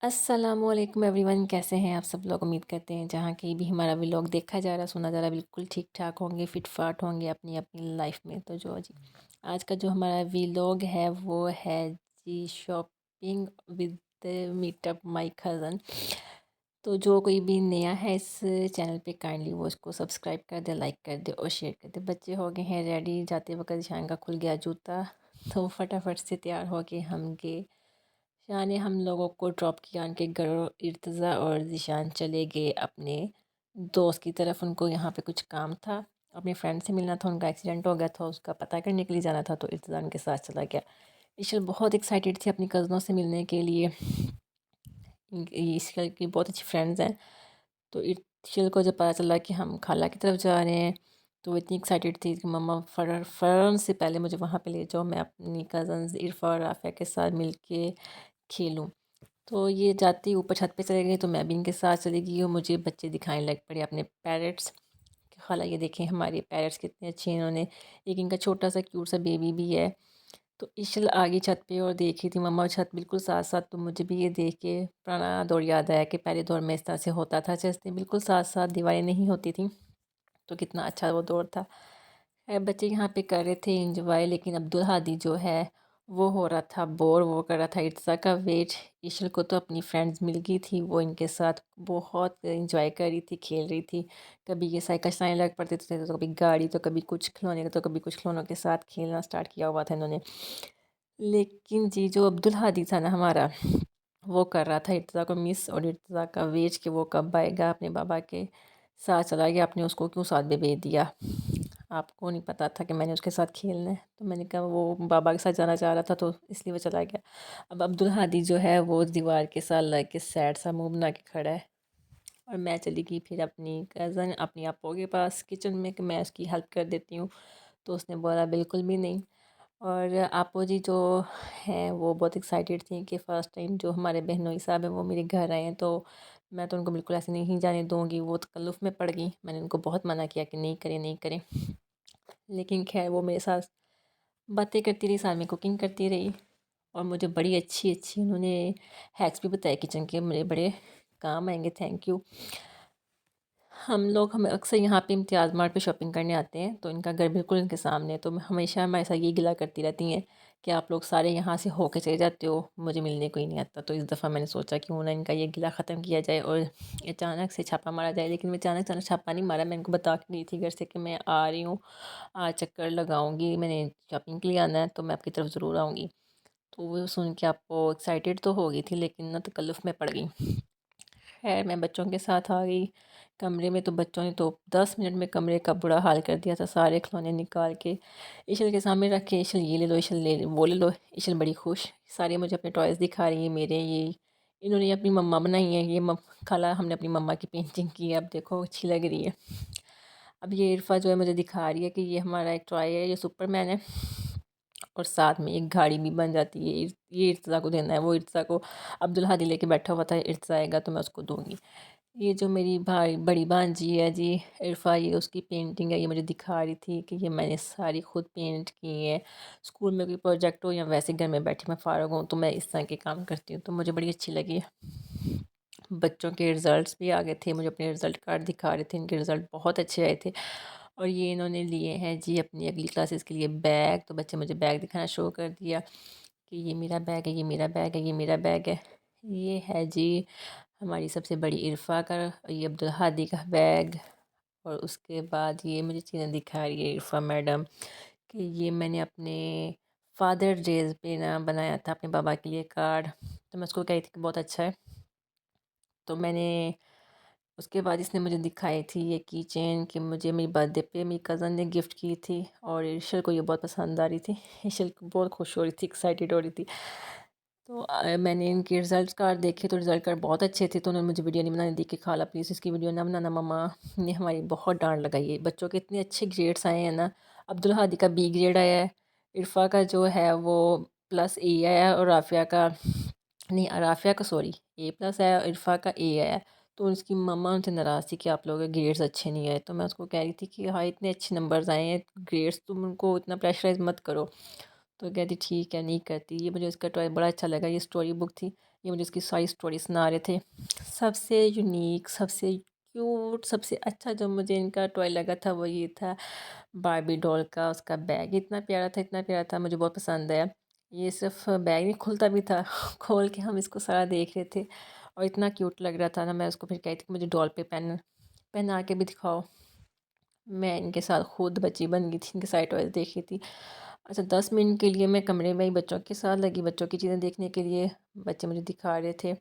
السلام علیکم every one, کیسے ہیں آپ سب لوگ؟ امید کرتے ہیں جہاں کہیں بھی ہمارا ولاگ دیکھا جا رہا سنا جا رہا بالکل ٹھیک ٹھاک ہوں گے، فٹ فاٹ ہوں گے اپنی اپنی لائف میں۔ تو جو جی آج کا جو ہمارا ولاگ ہے وہ ہے جی shopping with meet up my cousin. تو جو کوئی بھی نیا ہے اس چینل پہ کائنڈلی وہ اس کو سبسکرائب کر دے، لائک کر دے اور شیئر کر دے۔ بچے ہو گئے ہیں ریڈی، جاتے وقت شان کا کھل گیا جوتا، تو فٹافٹ سے تیار ہو کے ہم گئے۔ شان نے ہم لوگوں کو ڈراپ کیا ان کے گھر، ارتضیٰ اور ذیشان چلے گئے اپنے دوست کی طرف۔ ان کو یہاں پہ کچھ کام تھا، اپنے فرینڈ سے ملنا تھا، ان کا ایکسیڈنٹ ہو گیا تھا، اس کا پتہ کرنے کے لیے جانا تھا، تو ارتضیٰ ان کے ساتھ چلا گیا۔ عشل بہت ایکسائٹیڈ تھی اپنی کزنوں سے ملنے کے لیے، عشل کی بہت اچھی فرینڈز ہیں۔ تو عشل کو جب پتہ چلا کہ ہم خالہ کی طرف جا رہے ہیں تو وہ اتنی ایکسائٹیڈ تھی کہ مما فوراً سے پہلے مجھے وہاں پہ لے جاؤ، میں اپنی کزنز عرفہ اور رافیہ کے ساتھ مل کے کھیلوں۔ تو یہ جاتی اوپر چھت پہ چلے گئی تو میں بھی ان کے ساتھ چلی گئی، اور مجھے بچے دکھانے لگ پڑے اپنے پیرٹس کہ خالہ یہ دیکھیں ہمارے پیرٹس کتنے اچھے ہیں، انہوں نے ایک ان کا چھوٹا سا کیوٹ سا بیبی بھی ہے۔ تو عشل آگے چھت پہ اور دیکھ رہی تھی مما چھت بالکل ساتھ ساتھ، تو مجھے بھی یہ دیکھ کے پرانا دور یاد آیا کہ پہلے دور میں اس طرح سے ہوتا تھا، چیزیں بالکل ساتھ ساتھ دیواریں نہیں ہوتی تھیں، تو کتنا اچھا وہ دور تھا۔ خیر بچے یہاں پہ کر رہے تھے انجوائے، لیکن عبدالہادی جو ہے وہ ہو رہا تھا بور، وہ کر رہا تھا ارتضیٰ کا ویٹ۔ عشل کو تو اپنی فرینڈز مل گئی تھی، وہ ان کے ساتھ بہت انجوائے کر رہی تھی، کھیل رہی تھی۔ کبھی یہ سائیکل چلانے لگ پڑتے تھے، تو کبھی گاڑی، تو کبھی کچھ کھلونے، تو کبھی کچھ کھلونوں کے ساتھ کھیلنا سٹارٹ کیا ہوا تھا انہوں نے۔ لیکن جی جو عبدالہادی تھا نا ہمارا، وہ کر رہا تھا ارتضیٰ کو مس، اور ارتضیٰ کا ویٹ کہ وہ کب آئے گا، اپنے بابا کے ساتھ چلا گیا۔ آپ نے اس کو کیوں ساتھ میں بھیج دیا؟ آپ کو نہیں پتہ تھا کہ میں نے اس کے ساتھ کھیلنا ہے؟ تو میں نے کہا وہ بابا کے ساتھ جانا چاہ رہا تھا تو اس لیے وہ چلا گیا۔ اب عبدالہادی جو ہے وہ دیوار کے ساتھ لگ کے سیڈ سا منہ بنا کے کھڑا ہے، اور میں چلی گئی پھر اپنی کزن اپنی آپو کے پاس کچن میں کہ میں اس کی ہیلپ کر دیتی ہوں، تو اس نے بولا بالکل بھی نہیں۔ اور آپو جی جو ہیں وہ بہت ایکسائٹیڈ تھیں کہ فرسٹ ٹائم جو ہمارے بہنوئی صاحب ہیں وہ میرے گھر آئے ہیں، تو میں تو ان کو بالکل ایسے نہیں جانے دوں گی، وہ تکلف میں پڑ گئی۔ میں نے ان کو بہت منع کیا کہ نہیں کریں نہیں کریں، لیکن خیر وہ میرے ساتھ باتیں کرتی رہی، ساتھ میں کوکنگ کرتی رہی، اور مجھے بڑی اچھی اچھی انہوں نے ہیکس بھی بتائے کچن کے، مجھے بڑے کام آئیں گے، تھینک یو۔ ہم اکثر یہاں پہ امتیاز مارٹ پہ شاپنگ کرنے آتے ہیں، تو ان کا گھر بالکل ان کے سامنے ہے، تو ہمیشہ ہمارے ساتھ یہ گلا کرتی رہتی ہیں کہ آپ لوگ سارے یہاں سے ہو کے چلے جاتے ہو، مجھے ملنے کو ہی نہیں آتا۔ تو اس دفعہ میں نے سوچا کیوں نہ ان کا یہ گلا ختم کیا جائے اور اچانک سے چھاپا مارا جائے، لیکن میں اچانک چھاپا نہیں مارا، میں ان کو بتا کے گئی تھی گھر سے کہ میں آ رہی ہوں، آج چکر لگاؤں گی، میں نے شاپنگ کے لیے آنا ہے، تو میں آپ کی طرف ضرور آؤں گی۔ تو وہ سن کے آپ کو ایکسائٹیڈ تو ہو گئی تھی، لیکن نہ تکلف میں پڑ گئی۔ خیر میں بچوں کے ساتھ آ گئی کمرے میں، تو بچوں نے تو 10 منٹ میں کمرے کا برا حال کر دیا تھا، سارے کھلونے نکال کے عشل کے سامنے رکھ کے، عشل یہ لے لو، عشل وہ لے لو۔ عشل بڑی خوش، سارے مجھے اپنے ٹوائز دکھا رہی ہیں میرے، یہ انہوں نے اپنی مما بنائی ہیں، یہ خالہ ہم نے اپنی مما کی پینٹنگ کی ہے، اب دیکھو اچھی لگ رہی ہے۔ اب یہ عرفہ جو ہے مجھے دکھا رہی ہے کہ یہ ہمارا ایک ٹوائے ہے، یہ سپر مین ہے، اور ساتھ میں ایک گاڑی بھی بن جاتی ہے، یہ ارتضیٰ کو دینا ہے، وہ ارتضیٰ کو عبدالہادی لے کے بیٹھا ہوا تھا، ارتضیٰ آئے گا تو میں اس کو دوں گی۔ یہ جو میری بڑی بھانجی ہے جی عرفہ، یہ اس کی پینٹنگ ہے، یہ مجھے دکھا رہی تھی کہ یہ میں نے ساری خود پینٹ کی ہے، اسکول میں کوئی پروجیکٹ ہو یا ویسے گھر میں بیٹھی میں فارغ ہوں تو میں اس طرح کے کام کرتی ہوں، تو مجھے بڑی اچھی لگی۔ بچوں کے رزلٹس بھی آ گئے تھے، مجھے اپنے رزلٹ کارڈ دکھا رہے تھے، ان کے رزلٹ بہت اچھے آئے تھے، اور یہ انہوں نے لیے ہیں جی اپنی اگلی کلاسز کے لیے بیگ، تو بچے مجھے بیگ دکھانا شروع کر دیا کہ یہ میرا بیگ ہے، یہ میرا بیگ ہے، یہ میرا بیگ ہے۔ یہ ہے جی ہماری سب سے بڑی عرفہ کا، یہ عبدالہادی کا بیگ، اور اس کے بعد یہ مجھے چیزیں دکھا رہی ہے عرفہ میڈم کہ یہ میں نے اپنے فادر ڈیز پہ نا بنایا تھا اپنے بابا کے لیے کارڈ، تو میں اس کو کہی تھی کہ بہت اچھا ہے۔ تو میں نے اس کے بعد اس نے مجھے دکھائی تھی یہ کی چین کہ مجھے میری برتھ ڈے پہ میری کزن نے گفٹ کی تھی، اور عشل کو یہ بہت پسند آ رہی تھی، عشل بہت خوش ہو رہی تھی، ایکسائٹیڈ ہو رہی تھی۔ تو میں نے ان کے رزلٹ کارڈ دیکھے تو رزلٹ کارڈ بہت اچھے تھے، تو انہوں نے مجھے ویڈیو نہیں بنانے دی کہ خالہ پلیز اس کی ویڈیو نہ بنانا، مما نے ہماری بہت ڈانٹ لگائی ہے، بچوں کے اتنے اچھے گریڈس آئے ہیں نا، عبدالہادی کا بی گریڈ آیا ہے، عرفہ کا جو ہے وہ +A آیا ہے، اور رافیہ کا نہیں، رافیہ کا سوری A+ آیا، عرفہ کا A آیا ہے۔ تو اس کی مما ان سے ناراض تھی کہ آپ لوگوں کے گریڈس اچھے نہیں آئے، تو میں اس کو کہہ رہی تھی کہ ہاں اتنے اچھے نمبرز آئے ہیں، گریڈس تم ان کو اتنا پریشرائز مت کرو، تو کہتی ٹھیک ہے نہیں کرتی۔ یہ مجھے اس کا ٹوائے بڑا اچھا لگا، یہ اسٹوری بک تھی، یہ مجھے اس کی ساری اسٹوری سنا رہے تھے۔ سب سے یونیک، سب سے کیوٹ، سب سے اچھا جو مجھے ان کا ٹوائے لگا تھا وہ یہ تھا باربی ڈول کا اس کا بیگ، اتنا پیارا تھا، اتنا پیارا تھا، مجھے بہت پسند آیا۔ یہ صرف بیگ نہیں کھلتا بھی تھا کھول کے ہم اس کو سارا دیکھ رہے تھے اور اتنا کیوٹ لگ رہا تھا نا، میں اس کو پھر کہتی کہ مجھے ڈول پہ پہنا کے بھی دکھاؤ۔ میں ان کے ساتھ خود بچی بن گئی تھی، ان کے سائے ٹوائز دیکھ رہی تھی۔ اچھا 10 منٹ کے لیے میں کمرے میں ہی بچوں کے ساتھ لگی، بچوں کی چیزیں دیکھنے کے لیے، بچے مجھے دکھا رہے تھے۔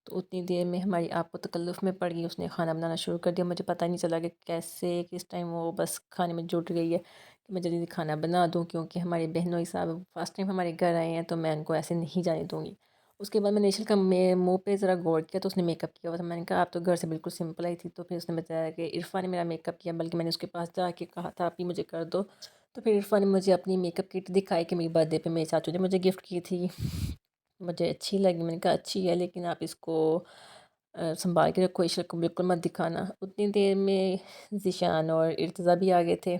تو اتنی دیر میں ہماری آپ کو تکلف میں پڑ گئی، اس نے کھانا بنانا شروع کر دیا، مجھے پتہ نہیں چلا کہ کیسے کس ٹائم وہ بس کھانے میں جٹ گئی ہے کہ میں جلدی کھانا بنا دوں، کیونکہ ہمارے بہنوئی صاحب فرسٹ ٹائم ہمارے گھر آئے ہیں تو میں ان کو ایسے نہیں جانے دوں گی۔ اس کے بعد میں نے نیشل کا منہ پہ ذرا غور کیا تو اس نے میک اپ کیا ہوا تھا، میں نے کہا آپ تو گھر سے بالکل سمپل آئی تھی، تو پھر اس نے بتایا کہ عرفا نے میرا میک اپ کیا، بلکہ میں نے اس کے پاس جا کے کہا تھا آپ ہی مجھے کر دو، تو پھر عرفا نے مجھے اپنی میک اپ کٹ دکھائی کہ میری برتھ ڈے پہ میرے چاچو نے مجھے گفٹ کی تھی، مجھے اچھی لگی، میں نے کہا اچھی ہے لیکن آپ اس کو سنبھال کے رکھو، عشرت کو بالکل مت دکھانا۔ اتنی دیر میں ذیشان اور ارتضیٰ بھی آ گئے تھے۔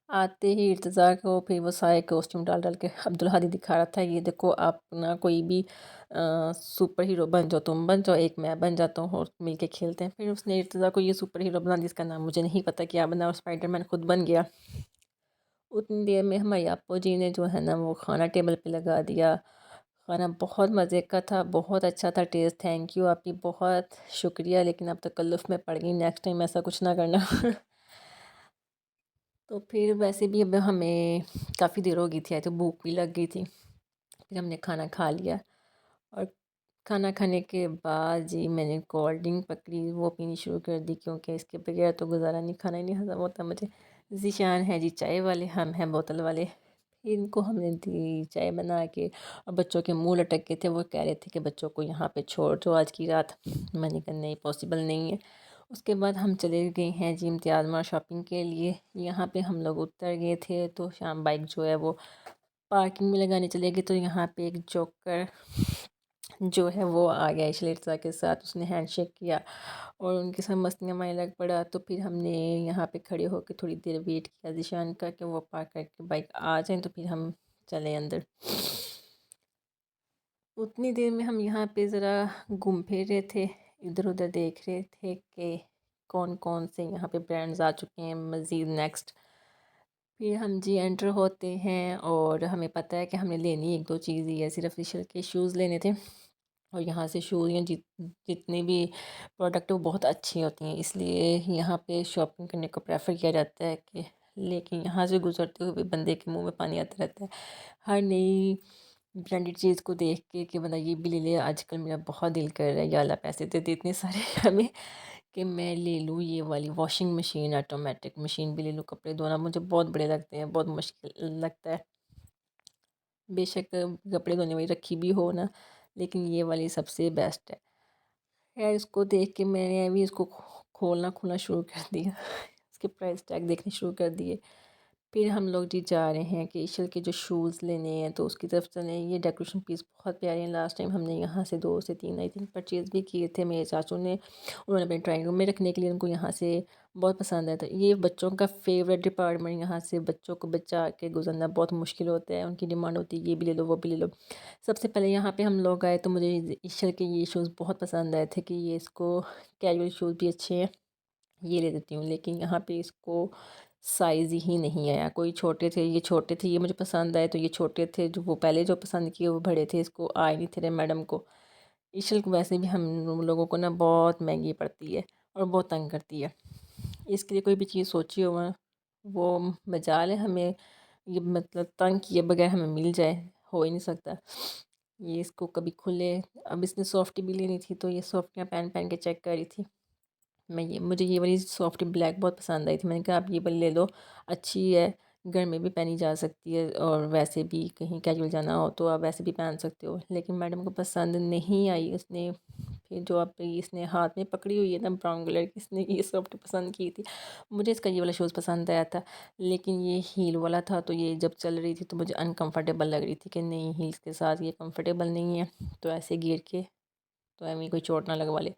آتے ہی ارتضیٰ کو پھر وہ سارے کوسٹیوم ڈال ڈال کے عبدالہادی دکھا رہا تھا، یہ دیکھو آپ نا کوئی بھی سپر ہیرو بن جاؤ، تم بن جاؤ، ایک میں بن جاتا ہوں اور مل کے کھیلتے ہیں۔ پھر اس نے ارتضیٰ کو یہ سپر ہیرو بنا دیا، جس کا نام مجھے نہیں پتہ کیا بنا، اور اسپائڈر مین خود بن گیا۔ اتنی دیر میں ہماری اپو جی نے جو ہے نا وہ کھانا ٹیبل پہ لگا دیا، کھانا بہت مزے کا تھا، بہت اچھا تھا ٹیسٹ، تھینک یو آپ کی، بہت شکریہ، لیکن اب تکلف میں پڑ گئی، نیکسٹ ٹائم ایسا کچھ نہ کرنا تو پھر ویسے بھی اب ہمیں کافی دیر ہو گئی تھی، تو بھوک بھی لگ گئی تھی، پھر ہم نے کھانا کھا لیا، اور کھانا کھانے کے بعد جی میں نے کولڈ ڈرنک پکڑی، وہ پینی شروع کر دی، کیونکہ اس کے بغیر تو گزارا نہیں، کھانا ہی نہیں ہضم ہوتا مجھے۔ ذیشان ہے جی چائے والے، ہم ہیں بوتل والے۔ پھر ان کو ہم نے دی چائے بنا کے، اور بچوں کے منہ لٹک کے تھے، وہ کہہ رہے تھے کہ بچوں کو یہاں پہ چھوڑ دو آج کی رات، میں نے کہا نہیں پاسبل نہیں ہے۔ اس کے بعد ہم چلے گئے ہیں جی امتیاز مارٹ شاپنگ کے لیے، یہاں پہ ہم لوگ اتر گئے تھے، تو شام بائک جو ہے وہ پارکنگ میں لگانے چلے گئے، تو یہاں پہ ایک جوکر جو ہے وہ آ گیا ارتضیٰ کے ساتھ، اس نے ہینڈ شیک کیا اور ان کے ساتھ مستیاں مارنے لگ پڑا، تو پھر ہم نے یہاں پہ کھڑے ہو کے تھوڑی دیر ویٹ کیا ذیشان کا کہ وہ پارک کر کے بائک آ جائیں، تو پھر ہم چلیں اندر۔ اتنی دیر میں ہم یہاں پہ ذرا گھوم پھر رہے تھے، ادھر ادھر دیکھ رہے تھے کہ کون کون سے یہاں پہ برانڈز آ چکے ہیں مزید نیکسٹ۔ پھر ہم جی انٹر ہوتے ہیں اور ہمیں پتہ ہے کہ ہم نے لینی ایک دو چیز ہی ہے، صرف عشرت کے شوز لینے تھے، اور یہاں سے شوز یا جتنے بھی پروڈکٹ وہ بہت اچھی ہوتی ہیں، اس لیے یہاں پہ شاپنگ کرنے کو پریفر کیا جاتا ہے کہ، لیکن یہاں سے گزرتے ہوئے بندے کے منہ میں پانی آتا رہتا ہے ہر نئی برانڈیڈ چیز کو دیکھ کے کہ بندہ یہ بھی لے لے، آج کل میرا بہت دل کر رہا ہے یا اللہ پیسے دے دے اتنے سارے ہمیں کہ میں لے لوں یہ والی واشنگ مشین، آٹومیٹک مشین بھی لے لوں، کپڑے دھونا مجھے بہت بڑے لگتے ہیں، بہت مشکل لگتا ہے، بے شک کپڑے دھونے والی رکھی بھی ہو نا، لیکن یہ والی سب سے بیسٹ ہے۔ خیر اس کو دیکھ کے میں نے ابھی اس کو کھولنا شروع کر دیا اس کے پرائس ٹیگ دیکھنے شروع کر دیے۔ پھر ہم لوگ جی جا رہے ہیں کہ عشرت کے جو شوز لینے ہیں تو اس کی طرف چلیں، یہ ڈیکوریشن پیس بہت پیارے ہیں، لاسٹ ٹائم ہم نے یہاں سے 2 سے 3 آئی تھنک پرچیز بھی کیے تھے میرے چاچو نے، انہوں نے اپنے ڈرائنگ روم میں رکھنے کے لیے، ان کو یہاں سے بہت پسند آیا تھا۔ یہ بچوں کا فیوریٹ ڈپارٹمنٹ، یہاں سے بچوں کو بچا کے گزرنا بہت مشکل ہوتا ہے، ان کی ڈیمانڈ ہوتی ہے یہ بھی لے لو وہ بھی لے لو۔ سب سے پہلے یہاں پہ ہم لوگ آئے تو مجھے عشرت کے یہ شوز بہت پسند آئے تھے کہ یہ اس کو کیجول شوز بھی اچھے ہیں، یہ لے دیتی ہوں، لیکن یہاں پہ اس کو سائز ہی نہیں آیا، کوئی چھوٹے تھے، یہ چھوٹے تھے، یہ مجھے پسند آئے تو یہ چھوٹے تھے، جو وہ پہلے جو پسند کیے وہ بڑے تھے، اس کو آئے نہیں تھے میڈم کو۔ عشرت کو ویسے بھی ہم لوگوں کو نا بہت مہنگی پڑتی ہے اور بہت تنگ کرتی ہے، اس کے لیے کوئی بھی چیز سوچی ہو وہ مجال ہے ہمیں، یہ مطلب تنگ کیے بغیر ہمیں مل جائے، ہو ہی نہیں سکتا۔ یہ اس کو کبھی کھلے، اب اس نے سافٹی بھی لینی تھی تو یہ سافٹیاں پہن پہن کے چیک کر رہی تھی، مجھے یہ والی سافٹ بلیک بہت پسند آئی تھی، میں نے کہا آپ یہ والی لے لو، اچھی ہے، گھر میں بھی پہنی جا سکتی ہے، اور ویسے بھی کہیں کیجول جانا ہو تو آپ ویسے بھی پہن سکتے ہو، لیکن میڈم کو پسند نہیں آئی، اس نے پھر جو آپ اس نے ہاتھ میں پکڑی ہوئی ہے نا براؤن کلر کی، اس نے یہ سافٹ پسند کی تھی، مجھے اس کا یہ والا شوز پسند آیا تھا، لیکن یہ ہیل والا تھا تو یہ جب چل رہی تھی تو مجھے انکمفرٹیبل لگ رہی تھی کہ نہیں ہیلس کے ساتھ یہ کمفرٹیبل نہیں ہے، تو ایسے گیر کے تو ایویں کوئی چوٹ نہ لگوا لے۔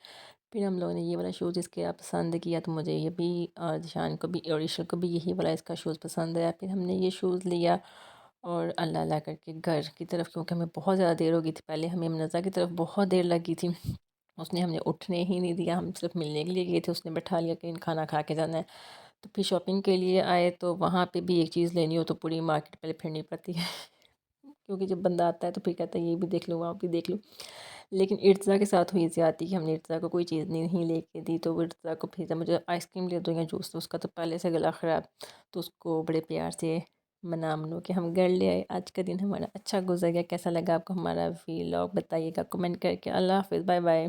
پھر ہم لوگوں نے یہ والا شوز اس کے پسند کیا تو مجھے یہ بھی، اور ذیشان کو بھی اور عشرت کو بھی یہی والا اس کا شوز پسند آیا، پھر ہم نے یہ شوز لیا، اور اللہ اللہ کر کے گھر کی طرف، کیونکہ ہمیں بہت زیادہ دیر ہو گئی تھی، پہلے ہمیں منزہ کی طرف بہت دیر لگی تھی، اس نے ہمیں اٹھنے ہی نہیں دیا، ہم صرف ملنے کے لیے گئے تھے، اس نے بٹھا لیا کہ کھانا کھا کے جانا ہے۔ تو پھر شاپنگ کے لیے آئے تو وہاں پہ بھی ایک چیز لینی ہو تو پوری مارکیٹ پہلے پھرنی پڑتی ہے کیونکہ جب بندہ آتا ہے تو پھر کہتا ہے یہ بھی دیکھ لوں وہاں بھی دیکھ لوں۔ لیکن ارتضیٰ کے ساتھ ہوئی زیادتی کہ ہم نے ارتضیٰ کو کوئی چیز نہیں لے کے دی، تو وہ ارتضیٰ کو پھر مجھے آئس کریم لے دو یا جوس، تو اس کا تو پہلے سے گلا خراب، تو اس کو بڑے پیار سے منو کے ہم گھر لے آئے۔ آج کا دن ہمارا اچھا گزر گیا۔ کیسا لگا آپ کو ہمارا ویلاگ بتائیے گا کمنٹ کر کے۔ اللہ حافظ، بائے بائے۔